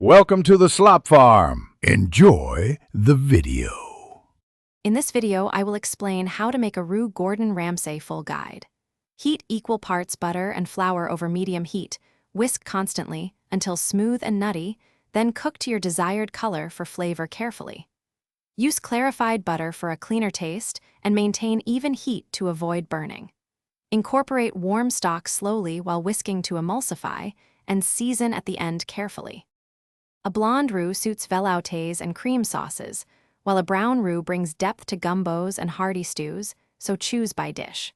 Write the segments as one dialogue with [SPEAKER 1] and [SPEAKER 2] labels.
[SPEAKER 1] Welcome to the Slop Farm. Enjoy the video.
[SPEAKER 2] In this video, I will explain how to make a Roux Gordon Ramsay full guide. Heat equal parts butter and flour over medium heat, whisk constantly until smooth and nutty, then cook to your desired color for flavor carefully. Use clarified butter for a cleaner taste and maintain even heat to avoid burning. Incorporate warm stock slowly while whisking to emulsify and season at the end carefully. A blonde roux suits veloutés and cream sauces, while a brown roux brings depth to gumbos and hearty stews, so choose by dish.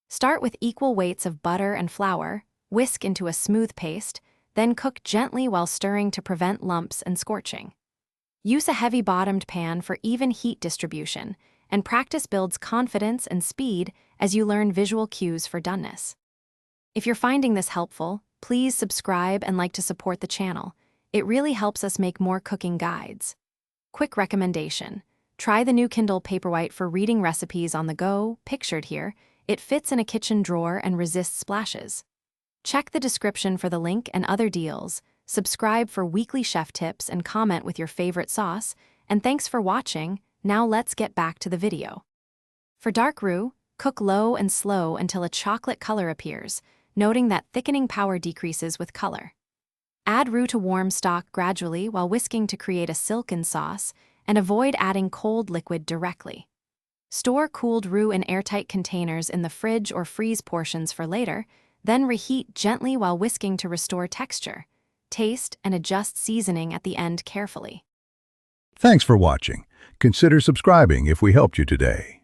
[SPEAKER 2] Start with equal weights of butter and flour, whisk into a smooth paste, then cook gently while stirring to prevent lumps and scorching. Use a heavy-bottomed pan for even heat distribution, and practice builds confidence and speed as you learn visual cues for doneness. If you're finding this helpful, please subscribe and like to support the channel. It really helps us make more cooking guides. Quick recommendation: try the new Kindle Paperwhite for reading recipes on the go, pictured here. It fits in a kitchen drawer and resists splashes. Check the description for the link and other deals. Subscribe for weekly chef tips and comment with your favorite sauce. And thanks for watching. Now let's get back to the video. For dark roux, cook low and slow until a chocolate color appears, noting that thickening power decreases with color. Add roux to warm stock gradually while whisking to create a silken sauce, and avoid adding cold liquid directly. Store cooled roux in airtight containers in the fridge or freeze portions for later, then reheat gently while whisking to restore texture. Taste and adjust seasoning at the end carefully.
[SPEAKER 1] Thanks for watching. Consider subscribing if we helped you today.